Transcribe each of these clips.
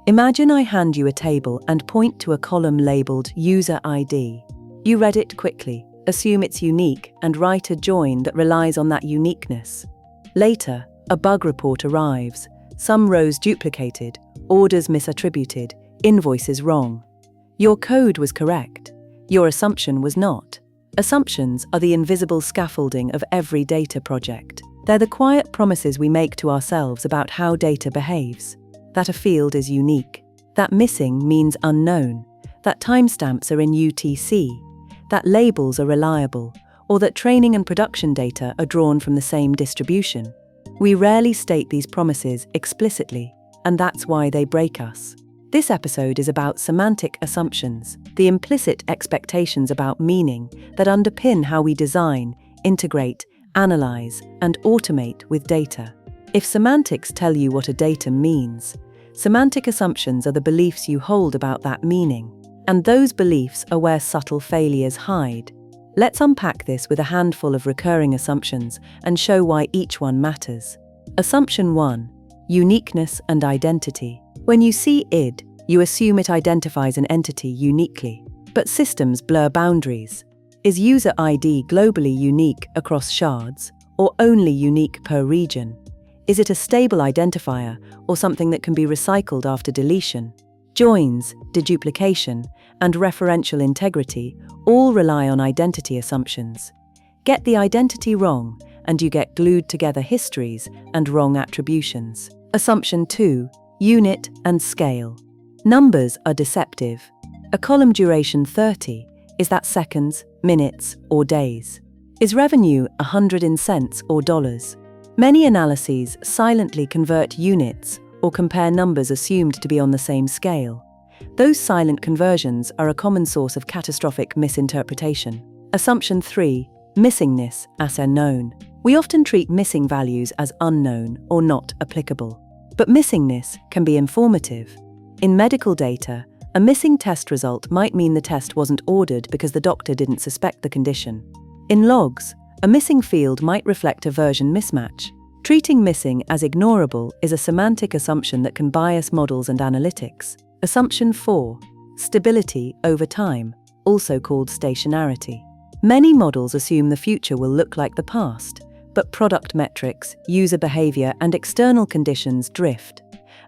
Imagine I hand you a table and point to a column labeled User ID. You read it quickly, assume it's unique, and write a join that relies on that uniqueness. Later, a bug report arrives, some rows duplicated, orders misattributed, invoices wrong. Your code was correct. Your assumption was not. Assumptions are the invisible scaffolding of every data project. They're the quiet promises we make to ourselves about how data behaves. That a field is unique. That missing means unknown. That timestamps are in UTC. That labels are reliable. Or that training and production data are drawn from the same distribution. We rarely state these promises explicitly, and that's why they break us. This episode is about semantic assumptions, the implicit expectations about meaning that underpin how we design, integrate, analyze, and automate with data. If semantics tell you what a data means, semantic assumptions are the beliefs you hold about that meaning, and those beliefs are where subtle failures hide. Let's unpack this with a handful of recurring assumptions and show why each one matters. Assumption 1. Uniqueness and identity. When you see id, you assume it identifies an entity uniquely. But systems blur boundaries. Is user ID globally unique across shards, or only unique per region? Is it a stable identifier, or something that can be recycled after deletion? Joins, deduplication, and referential integrity all rely on identity assumptions. Get the identity wrong, and you get glued together histories and wrong attributions. Assumption 2. Unit and scale. Numbers are deceptive. A column duration 30, is that seconds, minutes, or days? Is revenue 100 in cents or dollars? Many analyses silently convert units or compare numbers assumed to be on the same scale. Those silent conversions are a common source of catastrophic misinterpretation. Assumption 3. Missingness as unknown. We often treat missing values as unknown or not applicable. But missingness can be informative. In medical data, a missing test result might mean the test wasn't ordered because the doctor didn't suspect the condition. In logs, a missing field might reflect a version mismatch. Treating missing as ignorable is a semantic assumption that can bias models and analytics. Assumption 4. Stability over time, also called stationarity. Many models assume the future will look like the past, but product metrics, user behavior, and external conditions drift.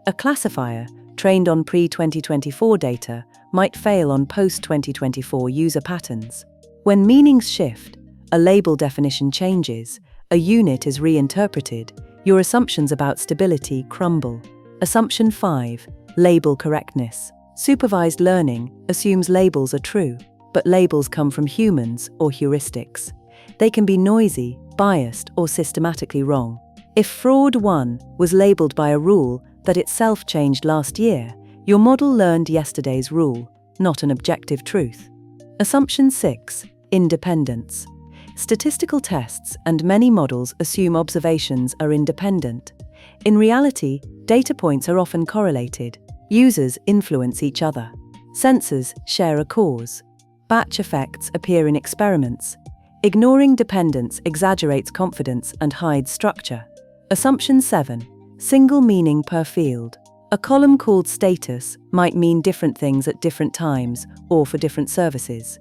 A classifier, trained on pre-2024 data, might fail on post-2024 user patterns. When meanings shift, a label definition changes, a unit is reinterpreted, your assumptions about stability crumble. Assumption 5. Label correctness. Supervised learning assumes labels are true, but labels come from humans or heuristics. They can be noisy, biased, or systematically wrong. If fraud 1 was labeled by a rule that itself changed last year, your model learned yesterday's rule, not an objective truth. Assumption 6. Independence. Statistical tests and many models assume observations are independent. In reality, data points are often correlated. Users influence each other. Sensors share a cause. Batch effects appear in experiments. Ignoring dependence exaggerates confidence and hides structure. Assumption 7. Single meaning per field. A column called status might mean different things at different times or for different services.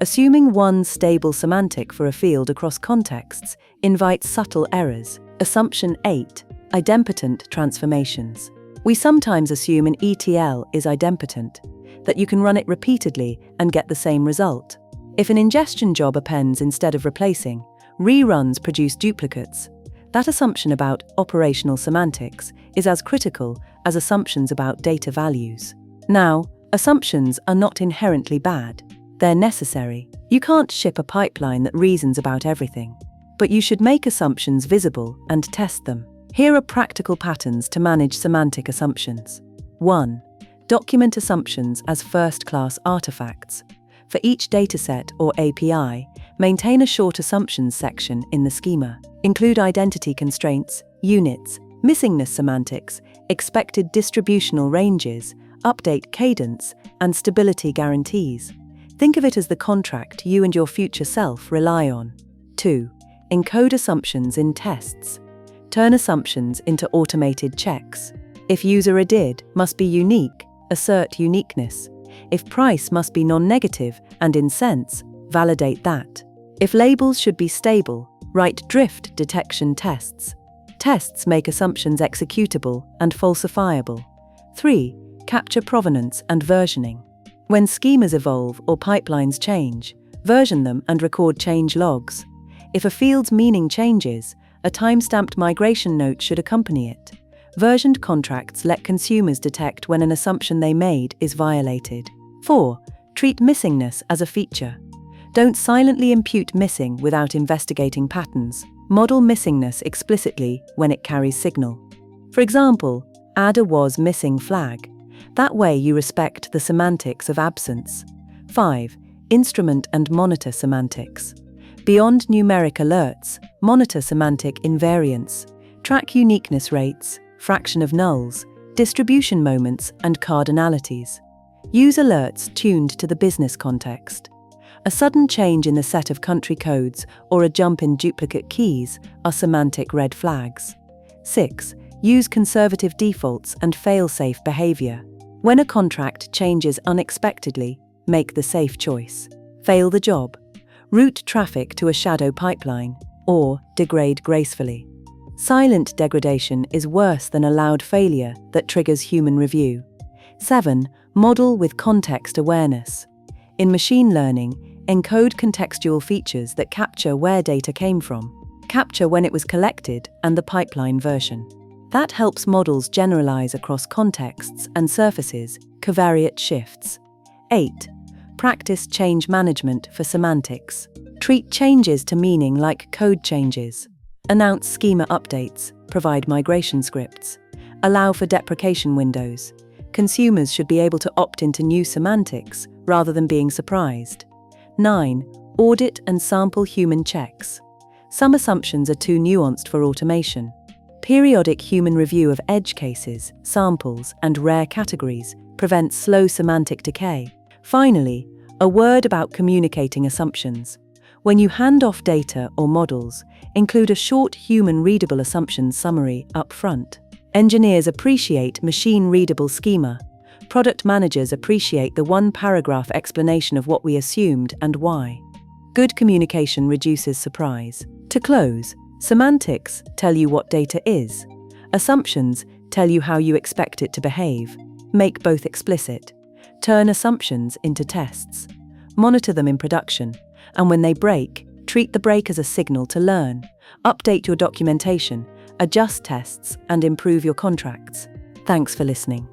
Assuming one stable semantic for a field across contexts invites subtle errors. Assumption 8. Idempotent transformations. We sometimes assume an ETL is idempotent, that you can run it repeatedly and get the same result. If an ingestion job appends instead of replacing, reruns produce duplicates. That assumption about operational semantics is as critical as assumptions about data values. Now, assumptions are not inherently bad. They're necessary. You can't ship a pipeline that reasons about everything. But you should make assumptions visible and test them. Here are practical patterns to manage semantic assumptions. 1. Document assumptions as first-class artifacts. For each dataset or API, maintain a short assumptions section in the schema. Include identity constraints, units, missingness semantics, expected distributional ranges, update cadence, and stability guarantees. Think of it as the contract you and your future self rely on. 2. Encode assumptions in tests. Turn assumptions into automated checks. If user ID must be unique, assert uniqueness. If price must be non-negative and in sense, validate that. If labels should be stable, write drift detection tests. Tests make assumptions executable and falsifiable. 3. Capture provenance and versioning. When schemas evolve or pipelines change, version them and record change logs. If a field's meaning changes, a time-stamped migration note should accompany it. Versioned contracts let consumers detect when an assumption they made is violated. 4. Treat missingness as a feature. Don't silently impute missing without investigating patterns. Model missingness explicitly when it carries signal. For example, add a was missing flag. That way you respect the semantics of absence. 5. Instrument and monitor semantics. Beyond numeric alerts, monitor semantic invariance. Track uniqueness rates, fraction of nulls, distribution moments, and cardinalities. Use alerts tuned to the business context. A sudden change in the set of country codes or a jump in duplicate keys are semantic red flags. 6. Use conservative defaults and fail-safe behavior. When a contract changes unexpectedly, make the safe choice. Fail the job. Route traffic to a shadow pipeline, or degrade gracefully. Silent degradation is worse than a loud failure that triggers human review. 7. Model with context awareness. In machine learning, encode contextual features that capture where data came from, capture when it was collected, and the pipeline version. That helps models generalize across contexts and surfaces, covariate shifts. 8. Practice change management for semantics. Treat changes to meaning like code changes. Announce schema updates, provide migration scripts. Allow for deprecation windows. Consumers should be able to opt into new semantics rather than being surprised. 9. Audit and sample human checks. Some assumptions are too nuanced for automation. Periodic human review of edge cases, samples, and rare categories prevents slow semantic decay. Finally, a word about communicating assumptions. When you hand off data or models, include a short human-readable assumptions summary up front. Engineers appreciate machine-readable schema. Product managers appreciate the one-paragraph explanation of what we assumed and why. Good communication reduces surprise. To close, semantics tell you what data is. Assumptions tell you how you expect it to behave. Make both explicit. Turn assumptions into tests. Monitor them in production, and when they break, treat the break as a signal to learn. Update your documentation, adjust tests, and improve your contracts. Thanks for listening.